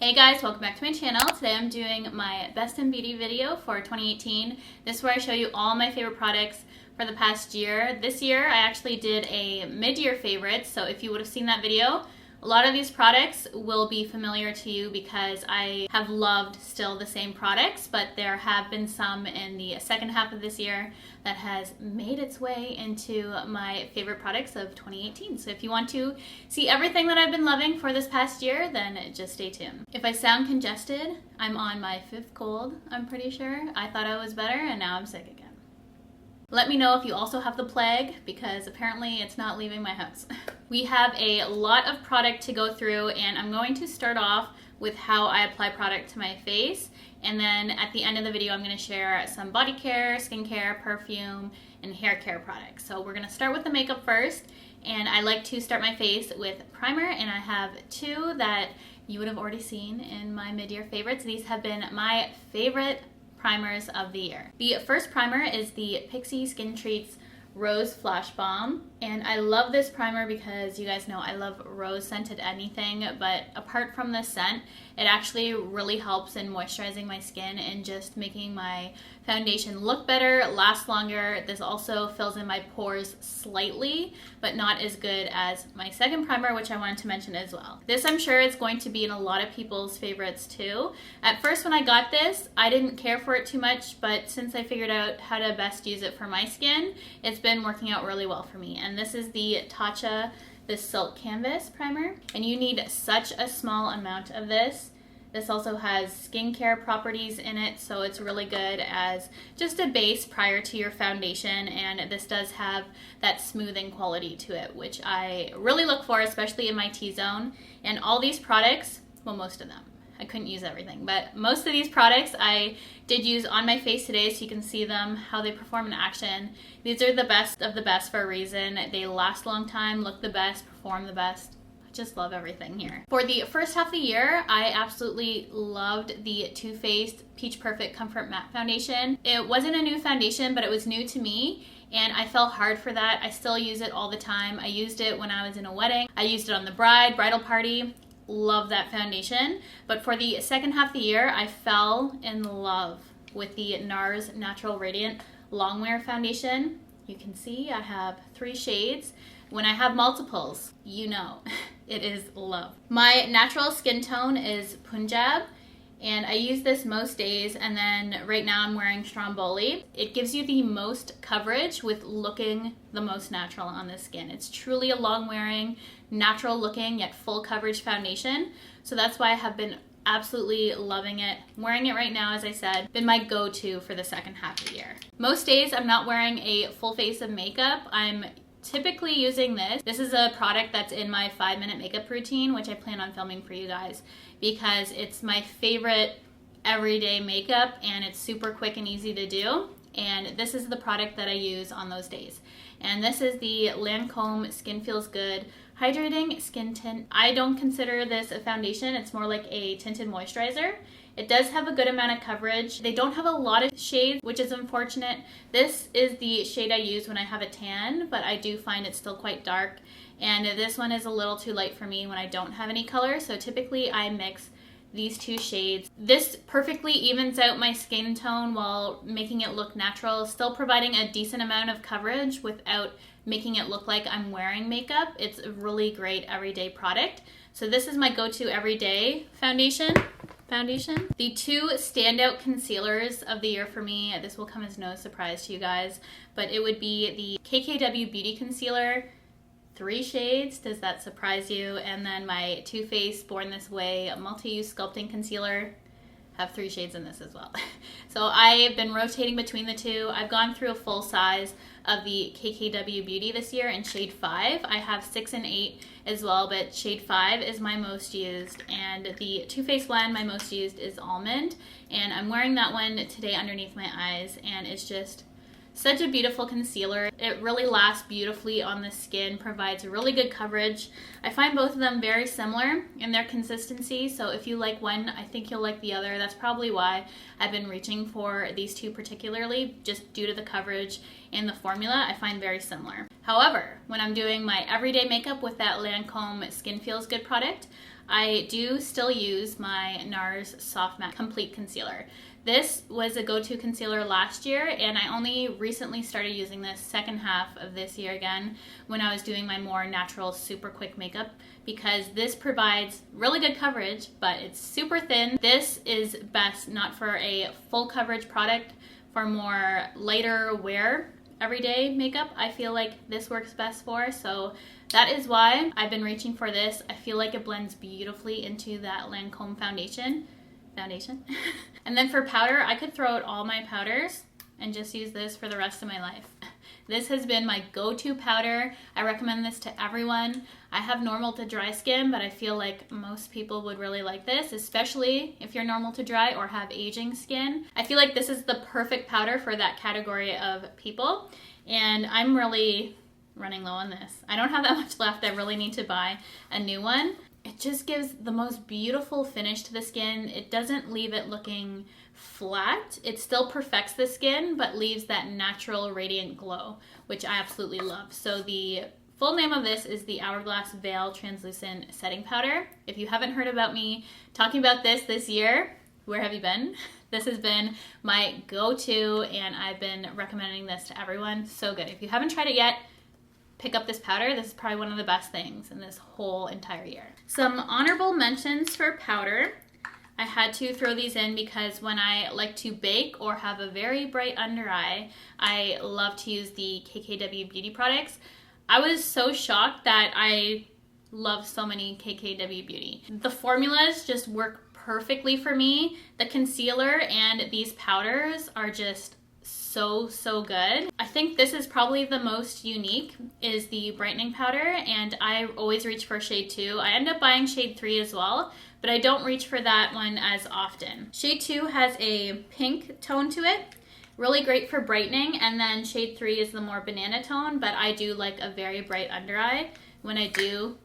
Hey guys, welcome back to my channel. Today I'm doing my Best in Beauty video for 2018. This is where I show you all my favorite products for the past year. This year I actually did a mid-year favorites, so if you would have seen that video, a lot of these products will be familiar to you because I have loved still the same products, but there have been some in the second half of this year that has made its way into my favorite products of 2018. So if you want to see everything that I've been loving for this past year, then just stay tuned. If I sound congested, I'm on my 5th cold, I'm pretty sure. I thought I was better and now I'm sick again. Let me know if you also have the plague, because apparently it's not leaving my house. We have a lot of product to go through, and I'm going to start off with how I apply product to my face, and then at the end of the video I'm going to share some body care, skincare, perfume, and hair care products. So we're going to start with the makeup first, and I like to start my face with primer, and I have two that you would have already seen in my mid-year favorites. These have been my favorite primers of the year. The first primer is the PIXI Skin Treats Rose Flash Balm, and I love this primer because you guys know I love rose scented anything, but apart from the scent, it actually really helps in moisturizing my skin and just making my foundation look better, last longer. This also fills in my pores slightly, but not as good as my second primer, which I wanted to mention as well. This, I'm sure, is going to be in a lot of people's favorites too. At first when I got this, I didn't care for it too much, but since I figured out how to best use it for my skin, it's been working out really well for me. And this is the TATCHA, the Silk Canvas primer, and you need such a small amount of this. This also has skincare properties in it, so it's really good as just a base prior to your foundation, and this does have that smoothing quality to it, which I really look for, especially in my T-zone. And all these products, well, most of them, I couldn't use everything, but most of these products I did use on my face today, so you can see them, how they perform in action. These are the best of the best for a reason. They last a long time, look the best, perform the best. Just love everything here. For the first half of the year, I absolutely loved the Too Faced Peach Perfect Comfort Matte Foundation. It wasn't a new foundation, but it was new to me, and I fell hard for that. I still use it all the time. I used it when I was in a wedding. I used it on the bridal party. Love that foundation. But for the second half of the year, I fell in love with the NARS Natural Radiant Longwear Foundation. You can see I have 3 shades. When I have multiples, you know, it is love. My natural skin tone is Punjab, and I use this most days, and then right now I'm wearing Stromboli. It gives you the most coverage with looking the most natural on the skin. It's truly a long-wearing, natural-looking, yet full coverage foundation, so that's why I have been absolutely loving it. I'm wearing it right now, as I said, been my go-to for the second half of the year. Most days I'm not wearing a full face of makeup. I'm typically using this. This is a product that's in my 5-minute makeup routine, which I plan on filming for you guys because it's my favorite everyday makeup and it's super quick and easy to do. And this is the product that I use on those days. And this is the LANCOME Skin Feels Good Hydrating Skin Tint. I don't consider this a foundation. It's more like a tinted moisturizer. It does have a good amount of coverage. They don't have a lot of shades, which is unfortunate. This is the shade I use when I have a tan, but I do find it still quite dark. And this one is a little too light for me when I don't have any color, so typically I mix these 2 shades. This perfectly evens out my skin tone while making it look natural, still providing a decent amount of coverage without making it look like I'm wearing makeup. It's a really great everyday product. So this is my go-to everyday foundation. The 2 standout concealers of the year for me, this will come as no surprise to you guys, but it would be the KKW Beauty Concealer, 3 shades, does that surprise you? And then my Too Faced Born This Way Multi-Use Sculpting Concealer, have 3 shades in this as well. So I've been rotating between the 2. I've gone through a full size of the KKW Beauty this year in shade 5. I have 6 and 8 as well, but shade 5 is my most used, and the Too Faced blend my most used is Almond, and I'm wearing that one today underneath my eyes, and it's just such a beautiful concealer. It really lasts beautifully on the skin, provides really good coverage. I find both of them very similar in their consistency, so if you like one, I think you'll like the other. That's probably why I've been reaching for these 2 particularly, just due to the coverage and the formula I find very similar. However, when I'm doing my everyday makeup with that LANCOME Skin Feels Good product, I do still use my NARS Soft Matte Complete Concealer. This was a go-to concealer last year, and I only recently started using this second half of this year again when I was doing my more natural, super quick makeup, because this provides really good coverage, but it's super thin. This is best not for a full coverage product, for more lighter wear everyday makeup. I feel like this works best for, so that is why I've been reaching for this. I feel like it blends beautifully into that Lancome foundation. And then for powder, I could throw out all my powders and just use this for the rest of my life. This has been my go-to powder. I recommend this to everyone. I have normal to dry skin, but I feel like most people would really like this, especially if you're normal to dry or have aging skin. I feel like this is the perfect powder for that category of people, and I'm really running low on this. I don't have that much left. I really need to buy a new one. It just gives the most beautiful finish to the skin. It doesn't leave it looking flat. It still perfects the skin, but leaves that natural radiant glow, which I absolutely love. So the full name of this is the Hourglass Veil Translucent Setting Powder. If you haven't heard about me talking about this year, where have you been? This has been my go-to, and I've been recommending this to everyone. So good. If you haven't tried it yet, pick up this powder. This is probably one of the best things in this whole entire year. Some honorable mentions for powder. I had to throw these in because when I like to bake or have a very bright under eye, I love to use the KKW beauty products. I was so shocked that I love so many KKW beauty. The formulas just work perfectly for me. The concealer and these powders are just so good. I think this is probably the most unique, is the brightening powder, and I always reach for shade 2. I end up buying shade 3 as well, but I don't reach for that one as often. Shade 2 has a pink tone to it, really great for brightening, and then shade 3 is the more banana tone, but I do like a very bright under eye when I do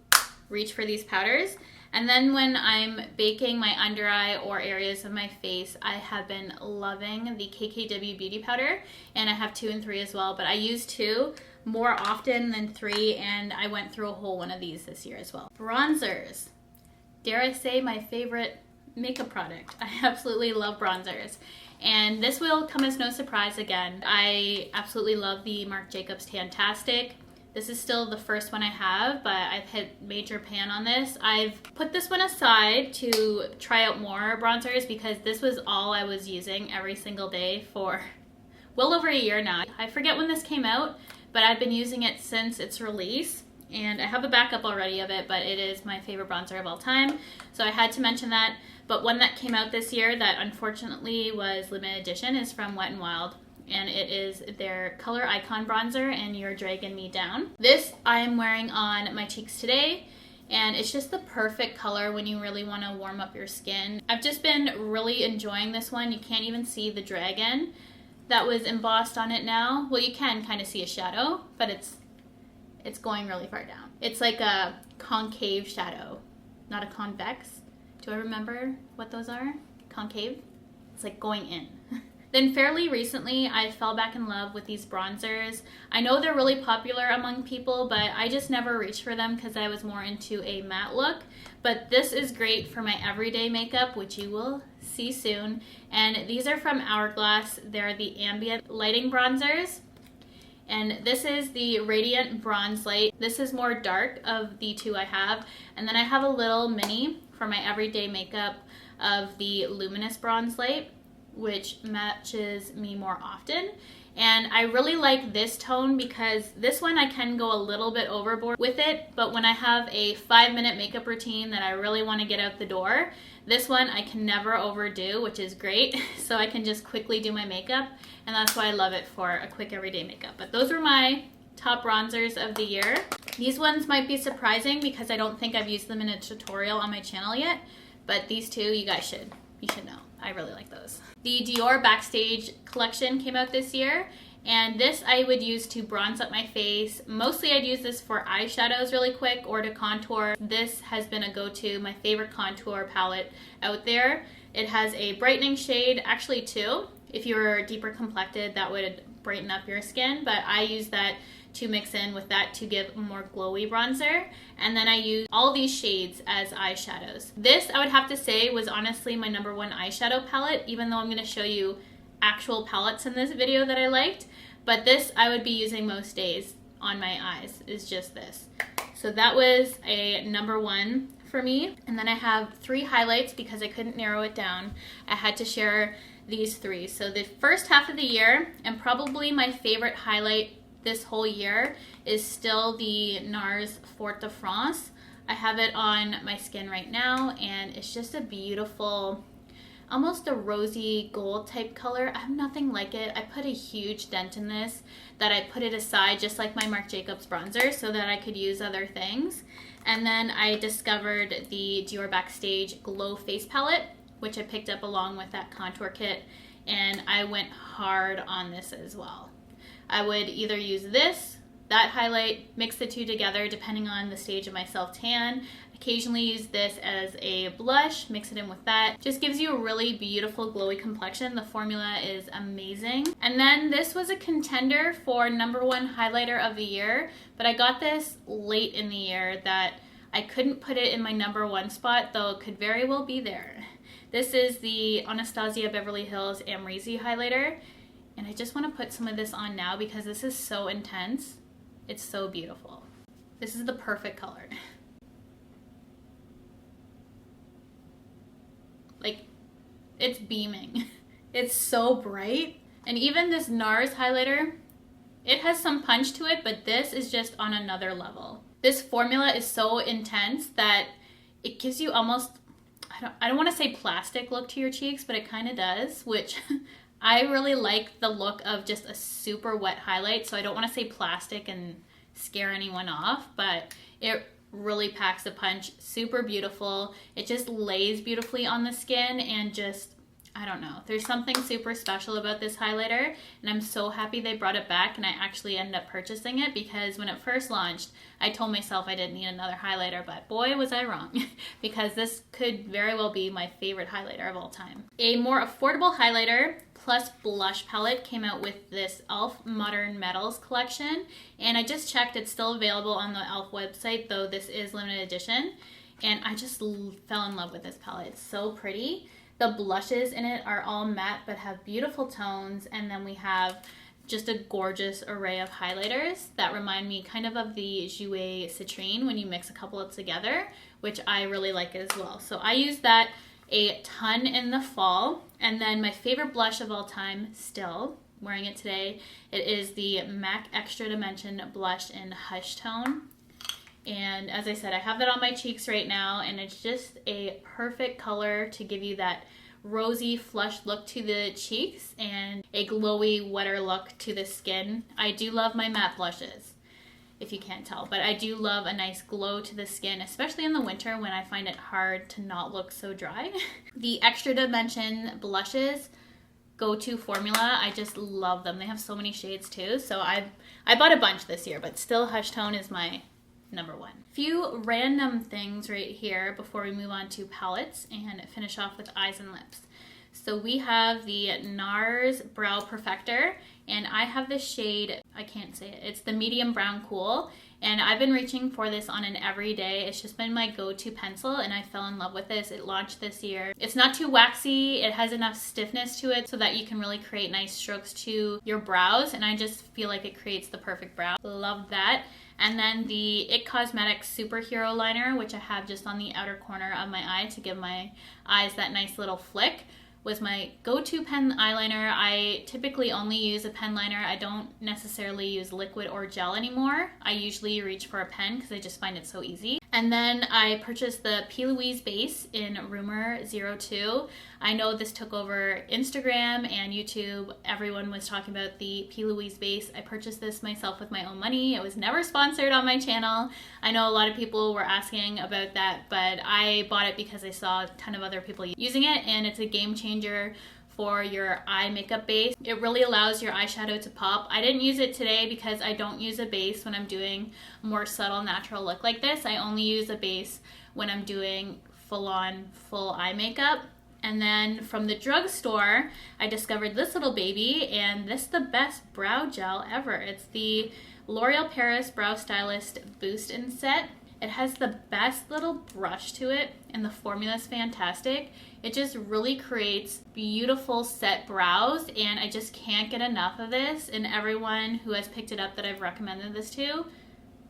reach for these powders. And then when I'm baking my under eye or areas of my face, I have been loving the KKW Beauty Powder, and I have 2 and 3 as well, but I use 2 more often than 3, and I went through a whole one of these this year as well. Bronzers. Dare I say my favorite makeup product. I absolutely love bronzers. And this will come as no surprise again. I absolutely love the Marc Jacobs Tan-Tastic. This is still the first one I have, but I've hit major pan on this. I've put this one aside to try out more bronzers because this was all I was using every single day for well over a year now. I forget when this came out, but I've been using it since its release, and I have a backup already of it, but it is my favorite bronzer of all time, so I had to mention that. But one that came out this year that unfortunately was limited edition is from Wet n Wild, and it is their Color Icon Bronzer and You're Dragging Me Down. This I am wearing on my cheeks today, and it's just the perfect color when you really want to warm up your skin. I've just been really enjoying this one. You can't even see the dragon that was embossed on it now. Well, you can kind of see a shadow, but it's going really far down. It's like a concave shadow, not a convex. Do I remember what those are? Concave? It's like going in. Then fairly recently, I fell back in love with these bronzers. I know they're really popular among people, but I just never reached for them because I was more into a matte look. But this is great for my everyday makeup, which you will see soon. And these are from Hourglass. They're the Ambient Lighting Bronzers. And this is the Radiant Bronze Light. This is more dark of the 2 I have. And then I have a little mini for my everyday makeup of the Luminous Bronze Light, which matches me more often. And I really like this tone because this one I can go a little bit overboard with it, but when I have a 5-minute makeup routine that I really want to get out the door, this one I can never overdo, which is great. So I can just quickly do my makeup, and that's why I love it for a quick everyday makeup. But those were my top bronzers of the year. These ones might be surprising because I don't think I've used them in a tutorial on my channel yet, but these 2 you guys should know. I really like those. The DIOR Backstage collection came out this year, and this I would use to bronze up my face. Mostly I'd use this for eyeshadows really quick or to contour. This has been a go-to, my favorite contour palette out there. It has a brightening shade, actually 2. If you were deeper complected, that would brighten up your skin, but I use that to mix in with that to give a more glowy bronzer. And then I use all these shades as eyeshadows. This, I would have to say, was honestly my #1 eyeshadow palette, even though I'm going to show you actual palettes in this video that I liked. But this I would be using most days on my eyes, is just this. So that was a #1 for me. And then I have 3 highlights because I couldn't narrow it down. I had to share these 3. So the first half of the year, and probably my favorite highlight this whole year, is still the NARS Fort de France. I have it on my skin right now, and it's just a beautiful, almost a rosy gold type color. I have nothing like it. I put a huge dent in this that I put it aside, just like my Marc Jacobs bronzer, so that I could use other things. And then I discovered the DIOR Backstage Glow Face Palette, which I picked up along with that contour kit, and I went hard on this as well. I would either use this, that highlight, mix the two together depending on the stage of my self-tan. Occasionally use this as a blush, mix it in with that. Just gives you a really beautiful glowy complexion. The formula is amazing. And then this was a contender for #1 highlighter of the year, but I got this late in the year that I couldn't put it in my #1 spot, though it could very well be there. This is the Anastasia Beverly Hills Amrezy highlighter. And I just want to put some of this on now because this is so intense. It's so beautiful. This is the perfect color. Like, it's beaming. It's so bright. And even this NARS highlighter, it has some punch to it, but this is just on another level. This formula is so intense that it gives you almost, I don't want to say plastic look to your cheeks, but it kind of does, which I really like the look of just a super wet highlight, so I don't want to say plastic and scare anyone off, but it really packs a punch. Super beautiful. It just lays beautifully on the skin, and just, I don't know, there's something super special about this highlighter, and I'm so happy they brought it back, and I actually ended up purchasing it because when it first launched, I told myself I didn't need another highlighter, but boy was I wrong, because this could very well be my favorite highlighter of all time. A more affordable highlighter plus blush palette came out with this e.l.f. Modern Metals collection, and I just checked, it's still available on the e.l.f. website, though this is limited edition, and I just fell in love with this palette. It's so pretty. The blushes in it are all matte but have beautiful tones, and then we have just a gorgeous array of highlighters that remind me kind of the Jouer Citrine when you mix a couple of together, which I really like as well. So I use that a ton in the fall. And then my favorite blush of all time, still wearing it today, it is the MAC Extra Dimension blush in Hush Tone. And as I said, I have that on my cheeks right now, and it's just a perfect color to give you that rosy flush look to the cheeks and a glowy wetter look to the skin. I do love my matte blushes, if you can't tell, but I do love a nice glow to the skin, especially in the winter when I find it hard to not look so dry. The Extra Dimension blushes, go-to formula, I just love them. They have so many shades too, so I bought a bunch this year, but still Hush Tone is my #1. Few random things right here before we move on to palettes and finish off with eyes and lips. So we have the NARS Brow Perfector, and I have the shade, I can't say it, it's the medium brown cool, and I've been reaching for this on an everyday. It's just been my go-to pencil, and I fell in love with this. It launched this year. It's not too waxy, it has enough stiffness to it so that you can really create nice strokes to your brows, and I just feel like it creates the perfect brow. Love that. And then the IT Cosmetics Superhero Liner, which I have just on the outer corner of my eye to give my eyes that nice little flick, was my go-to pen eyeliner. I typically only use a pen liner. I don't necessarily use liquid or gel anymore. I usually reach for a pen because I just find it so easy. And then I purchased the P. Louise base in Rumor 02. I know this took over Instagram and YouTube. Everyone was talking about the P. Louise base. I purchased this myself with my own money. It was never sponsored on my channel. I know a lot of people were asking about that, but I bought it because I saw a ton of other people using it, and it's a game changer for your eye makeup base. It really allows your eyeshadow to pop. I didn't use it today because I don't use a base when I'm doing a more subtle natural look like this. I only use a base when I'm doing full eye makeup. And then from the drugstore, I discovered this little baby, and this is the best brow gel ever. It's the L'Oreal Paris Brow Stylist Boost and Set. It has the best little brush to it, and the formula is fantastic. It just really creates beautiful set brows, and I just can't get enough of this, and everyone who has picked it up that I've recommended this to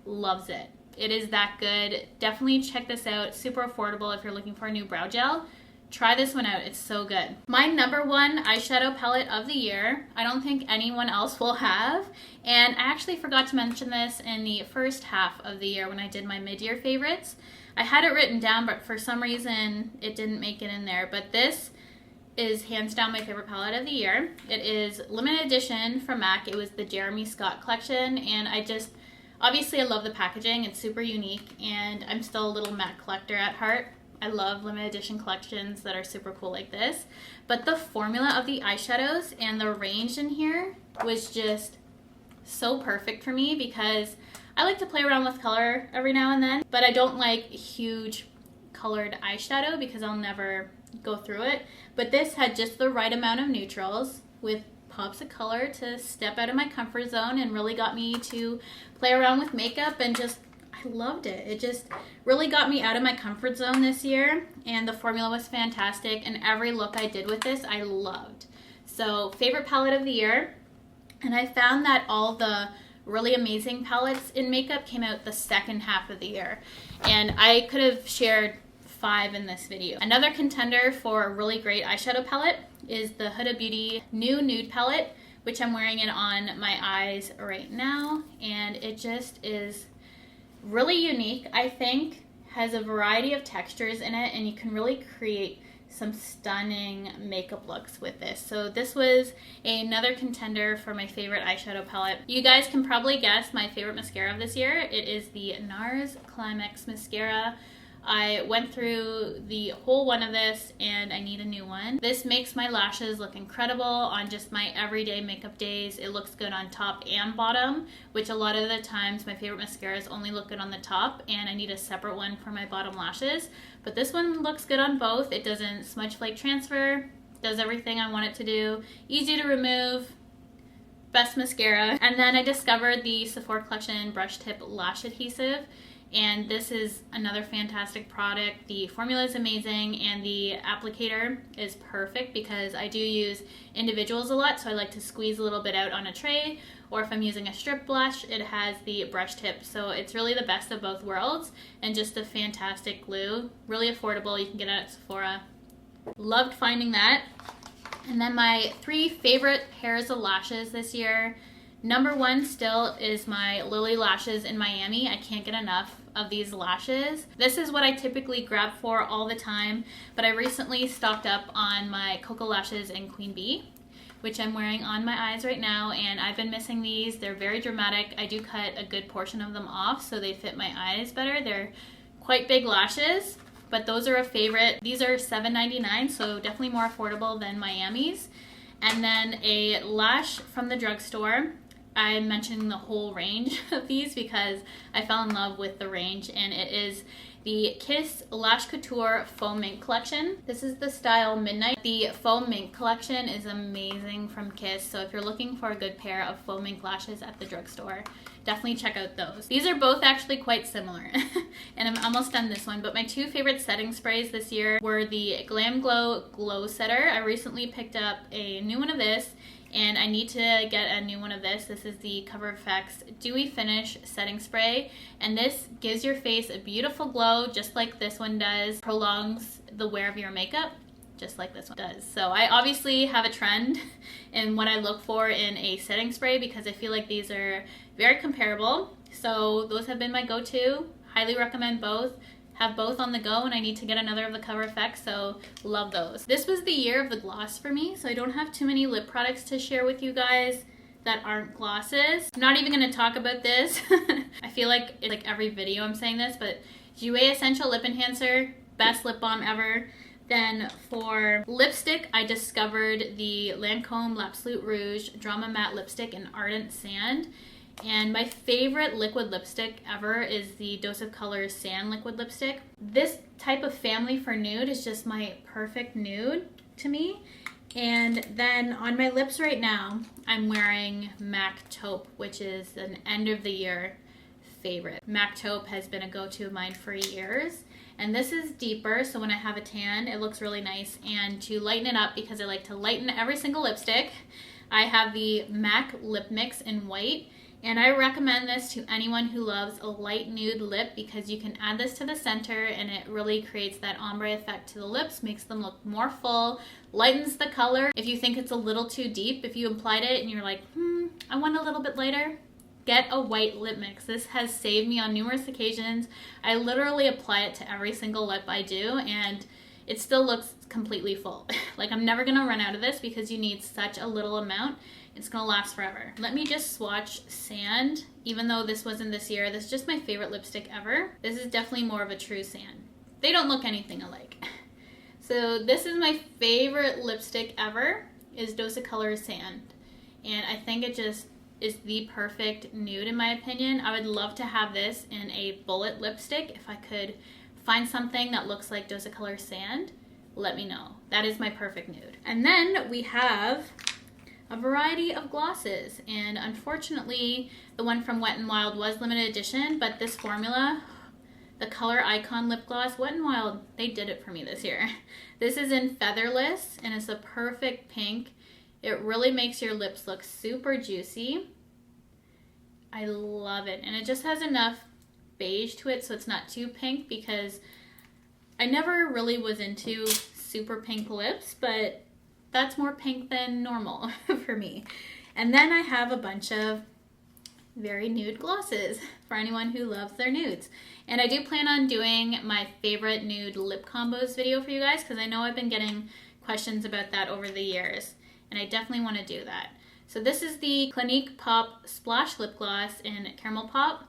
loves it. It is that good. Definitely check this out. Super affordable if you're looking for a new brow gel. Try this one out. It's so good. My number one eyeshadow palette of the year, I don't think anyone else will have. And I actually forgot to mention this in the first half of the year when I did my mid-year favorites. I had it written down, but for some reason it didn't make it in there. But this is hands down my favorite palette of the year. It is limited edition from MAC. It was the Jeremy Scott collection, and obviously I love the packaging. It's super unique, and I'm still a little MAC collector at heart. I love limited edition collections that are super cool like this. But the formula of the eyeshadows and the range in here was just so perfect for me, because I like to play around with color every now and then, but I don't like huge colored eyeshadow because I'll never go through it. But this had just the right amount of neutrals with pops of color to step out of my comfort zone, and really got me to play around with makeup, and just I loved it. It just really got me out of my comfort zone this year, and the formula was fantastic, and every look I did with this I loved. So favorite palette of the year. And I found that all the really amazing palettes in makeup came out the second half of the year, and I could have shared 5 in this video. Another contender for a really great eyeshadow palette is the Huda Beauty new Nude palette, which I'm wearing it on my eyes right now, and it just is really unique. I think has a variety of textures in it, and you can really create some stunning makeup looks with this. So this was another contender for my favorite eyeshadow palette. You guys can probably guess my favorite mascara of this year. It is the NARS Climax mascara. I went through the whole one of this, and I need a new one. This makes my lashes look incredible on just my everyday makeup days. It looks good on top and bottom, which a lot of the times my favorite mascaras only look good on the top, and I need a separate one for my bottom lashes. But this one looks good on both. It doesn't smudge flake transfer, does everything I want it to do, easy to remove, best mascara. And then I discovered the Sephora Collection brush tip lash adhesive, and this is another fantastic product. The formula is amazing, and the applicator is perfect because I do use individuals a lot, so I like to squeeze a little bit out on a tray, or if I'm using a strip blush, it has the brush tip. So it's really the best of both worlds, and just a fantastic glue. Really affordable, you can get it at Sephora. Loved finding that. And then my 3 favorite pairs of lashes this year. Number 1 still is my Lily lashes in Miami. I can't get enough of these lashes. This is what I typically grab for all the time, but I recently stocked up on my Cocoa lashes in Queen Bee, which I'm wearing on my eyes right now, and I've been missing these. They're very dramatic. I do cut a good portion of them off so they fit my eyes better. They're quite big lashes, but those are a favorite. These are $7.99, so definitely more affordable than Miami's. And then a lash from the drugstore. I'm mentioning the whole range of these because I fell in love with the range, and it is the Kiss Lash Couture Faux Mink collection. This is the style Midnight. The Faux Mink collection is amazing from Kiss, so if you're looking for a good pair of faux mink lashes at the drugstore, definitely check out those. These are both actually quite similar, and I'm almost done this one, but my 2 favorite setting sprays this year were the Glam Glow Glow Setter. I recently picked up a new one of this, and I need to get a new one of this. This is the Cover FX Dewy Finish Setting Spray, and this gives your face a beautiful glow just like this one does, prolongs the wear of your makeup just like this one does. So I obviously have a trend in what I look for in a setting spray because I feel like these are very comparable. So those have been my go-to. Highly recommend both. Have both on the go, and I need to get another of the Cover FX, so love those. This was the year of the gloss for me, so I don't have too many lip products to share with you guys that aren't glosses. I'm not even going to talk about this. I feel like it's like every video I'm saying this, but Jouer Essential Lip Enhancer, best lip balm ever. Then for lipstick, I discovered the Lancome L'Absolute Rouge Drama Matte Lipstick in Ardent Sand. And my favorite liquid lipstick ever is the Dose of Colors Sand liquid lipstick. This type of family for nude is just my perfect nude to me. And then on my lips right now, I'm wearing MAC Taupe, which is an end of the year favorite. MAC Taupe has been a go-to of mine for years. And this is deeper, so when I have a tan, it looks really nice. And to lighten it up, because I like to lighten every single lipstick, I have the MAC Lip Mix in white. And I recommend this to anyone who loves a light nude lip because you can add this to the center and it really creates that ombre effect to the lips, makes them look more full, lightens the color. If you think it's a little too deep, if you applied it and you're like, I want a little bit lighter, get a white lip mix. This has saved me on numerous occasions. I literally apply it to every single lip I do and it still looks completely full. Like I'm never gonna run out of this because you need such a little amount. It's gonna last forever. Let me just swatch Sand. Even though this wasn't this year, this is just my favorite lipstick ever. This is definitely more of a true Sand. They don't look anything alike. So this is my favorite lipstick ever, is Dose of Colors Sand. And I think it just is the perfect nude in my opinion. I would love to have this in a bullet lipstick. If I could find something that looks like Dose of Colors Sand, let me know. That is my perfect nude. And then we have a variety of glosses, and unfortunately the one from Wet n Wild was limited edition, but this formula, the Color Icon lip gloss, Wet n Wild, they did it for me this year. This is in Featherless and it's a perfect pink. It really makes your lips look super juicy. I love it, and it just has enough beige to it so it's not too pink, because I never really was into super pink lips, but that's more pink than normal for me. And then I have a bunch of very nude glosses for anyone who loves their nudes. And I do plan on doing my favorite nude lip combos video for you guys, because I know I've been getting questions about that over the years, and I definitely want to do that. So this is the Clinique Pop Splash Lip Gloss in Caramel Pop.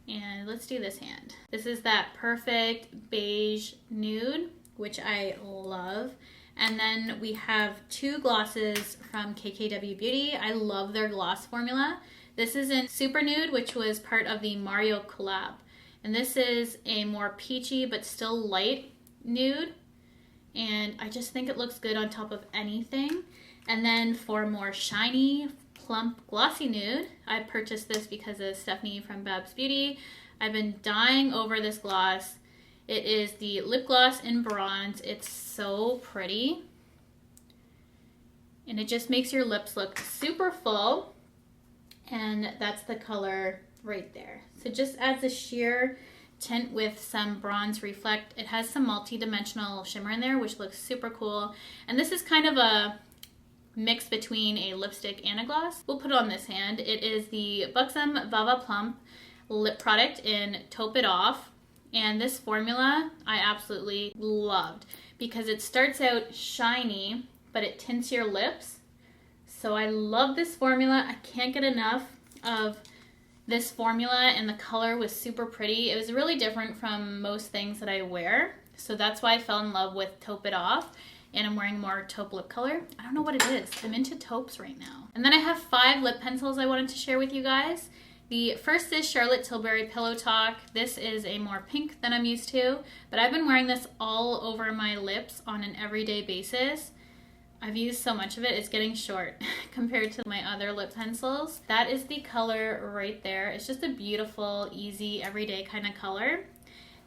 And let's do this hand. This is that perfect beige nude, which I love. And then we have two glosses from KKW Beauty. I love their gloss formula. This is in Super Nude, which was part of the Mario collab. And this is a more peachy but still light nude. And I just think it looks good on top of anything. And then for more shiny, plump, glossy nude, I purchased this because of Stephanie from Babs Beauty. I've been dying over this gloss. It is the lip gloss in bronze. It's so pretty. And it just makes your lips look super full. And that's the color right there. So it just adds a sheer tint with some bronze reflect. It has some multi-dimensional shimmer in there, which looks super cool. And this is kind of a mix between a lipstick and a gloss. We'll put it on this hand. It is the Buxom Vava Plump lip product in Taupe It Off. And this formula I absolutely loved because it starts out shiny, but it tints your lips. So I love this formula. I can't get enough of this formula, and the color was super pretty. It was really different from most things that I wear. So that's why I fell in love with Taupe It Off. And I'm wearing more taupe lip color. I don't know what it is. I'm into taupes right now. And then I have 5 lip pencils I wanted to share with you guys. The first is Charlotte Tilbury Pillow Talk. This is a more pink than I'm used to, but I've been wearing this all over my lips on an everyday basis. I've used so much of it, it's getting short compared to my other lip pencils. That is the color right there. It's just a beautiful, easy, everyday kind of color.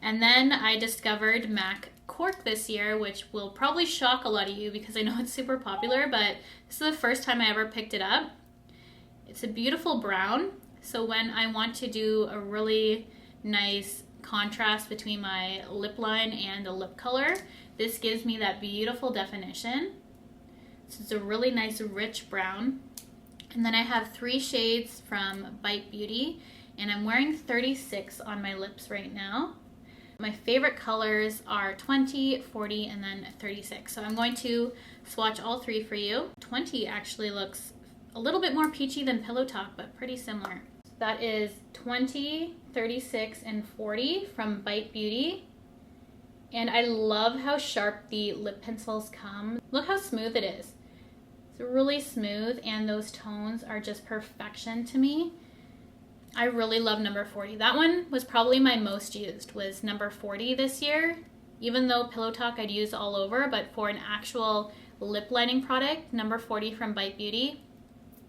And then I discovered MAC Cork this year, which will probably shock a lot of you because I know it's super popular, but this is the first time I ever picked it up. It's a beautiful brown. So when I want to do a really nice contrast between my lip line and a lip color, this gives me that beautiful definition. So it's a really nice rich brown. And then I have 3 shades from Bite Beauty, and I'm wearing 36 on my lips right now. My favorite colors are 20, 40, and then 36. So I'm going to swatch all 3 for you. 20 actually looks a little bit more peachy than Pillow Talk, but pretty similar. That is 20, 36, and 40 from Bite Beauty. And I love how sharp the lip pencils come. Look how smooth it is. It's really smooth, and those tones are just perfection to me. I really love number 40. That one was probably my most used, was number 40 this year. Even though Pillow Talk I'd use all over, but for an actual lip lining product, number 40 from Bite Beauty,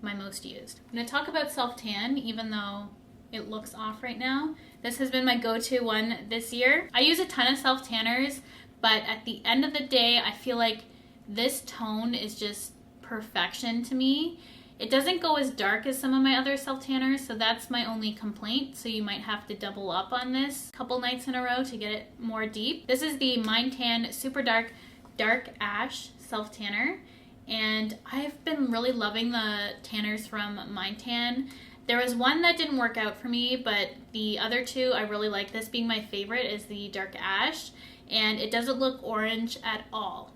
my most used. I'm going to talk about self-tan, even though it looks off right now. This has been my go-to one this year. I use a ton of self-tanners, but at the end of the day, I feel like this tone is just perfection to me. It doesn't go as dark as some of my other self-tanners, so that's my only complaint. So you might have to double up on this a couple nights in a row to get it more deep. This is the Mind Tan Super Dark Ash self-tanner, and I've been really loving the tanners from Mind Tan. There was one that didn't work out for me, but the other two I really like. This being my favorite is the Dark Ash, and it doesn't look orange at all.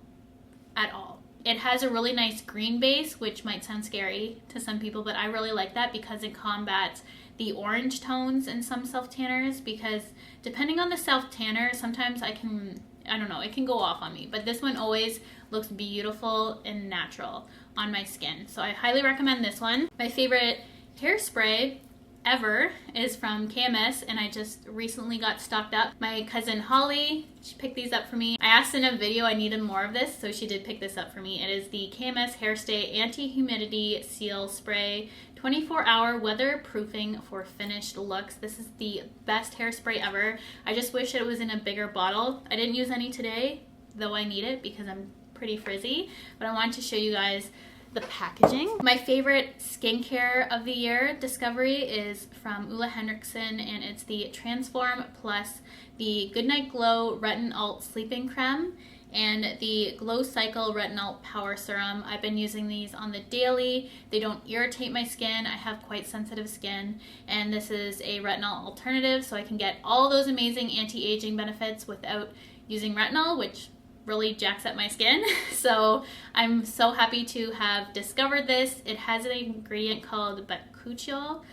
At all. It has a really nice green base, which might sound scary to some people, but I really like that because it combats the orange tones in some self-tanners, because depending on the self-tanner, sometimes I don't know, it can go off on me, but this one always looks beautiful and natural on my skin. So I highly recommend this one. My favorite hairspray ever is from KMS, and I just recently got stocked up. My cousin Holly, she picked these up for me. I asked in a video I needed more of this, so she did pick this up for me. It is the KMS Hairstay Anti-Humidity Seal Spray, 24-hour weatherproofing for finished looks. This is the best hairspray ever. I just wish it was in a bigger bottle. I didn't use any today, though I need it because I'm pretty frizzy, but I wanted to show you guys the packaging. My favorite skincare of the year discovery is from Ulla Henriksen, and it's the Transform Plus, the Goodnight Glow Retinol Sleeping Creme, and the Glow Cycle Retinol Power Serum. I've been using these on the daily. They don't irritate my skin. I have quite sensitive skin, and this is a retinol alternative, so I can get all those amazing anti-aging benefits without using retinol, which really jacks up my skin. So I'm so happy to have discovered this. It has an ingredient called bakuchiol.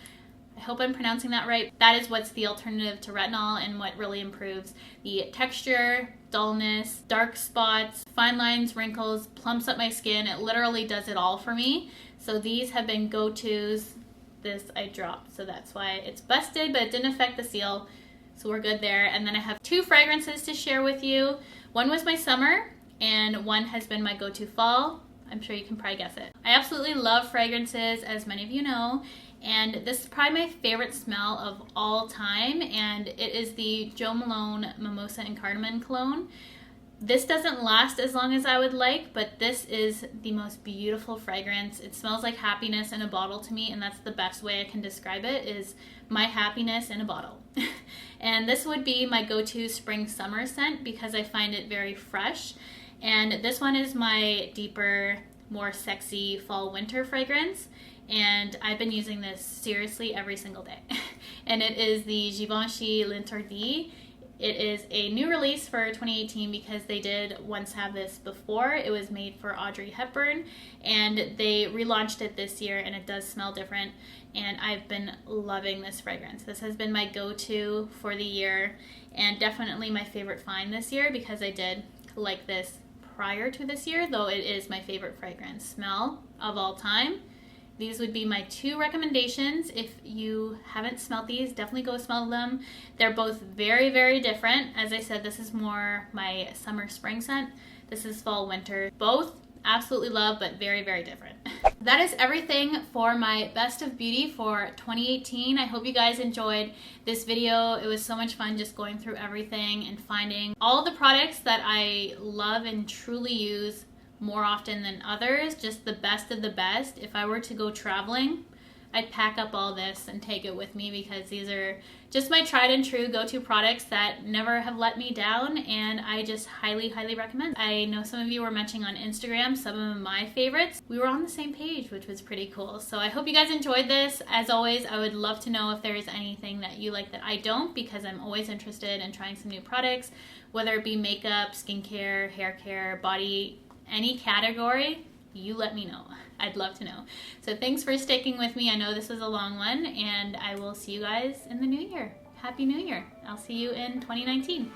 I hope I'm pronouncing that right. That is what's the alternative to retinol and what really improves the texture, dullness, dark spots, fine lines, wrinkles, plumps up my skin. It literally does it all for me. So these have been go-tos. This I dropped, so that's why it's busted, but it didn't affect the seal. So we're good there. And then I have two fragrances to share with you. One was my summer, and one has been my go-to fall. I'm sure you can probably guess it. I absolutely love fragrances, as many of you know, and this is probably my favorite smell of all time, and it is the Jo Malone Mimosa and Cardamom Cologne. This doesn't last as long as I would like, but this is the most beautiful fragrance. It smells like happiness in a bottle to me, and that's the best way I can describe it, is my happiness in a bottle. And this would be my go-to spring-summer scent because I find it very fresh. And this one is my deeper, more sexy fall-winter fragrance. And I've been using this seriously every single day. And it is the Givenchy L'Interdit. It is a new release for 2018 because they did once have this before. It was made for Audrey Hepburn, and they relaunched it this year, and it does smell different, and I've been loving this fragrance. This has been my go-to for the year, and definitely my favorite find this year because I did like this prior to this year, though it is my favorite fragrance smell of all time. These would be my two recommendations. If you haven't smelled these, definitely go smell them. They're both very, very different. As I said, this is more my summer spring scent. This is fall winter. Both absolutely love, but very, very different. That is everything for my best of beauty for 2018. I hope you guys enjoyed this video. It was so much fun just going through everything and finding all the products that I love and truly use more often than others, just the best of the best. If I were to go traveling, I'd pack up all this and take it with me because these are just my tried and true go-to products that never have let me down, and I just highly, highly recommend. I know some of you were mentioning on Instagram some of my favorites. We were on the same page, which was pretty cool. So I hope you guys enjoyed this. As always, I would love to know if there's anything that you like that I don't, because I'm always interested in trying some new products, whether it be makeup, skincare, hair care, body, any category. You let me know. I'd love to know. So thanks for sticking with me. I know this was a long one, and I will see you guys in the new year. Happy New Year. I'll see you in 2019.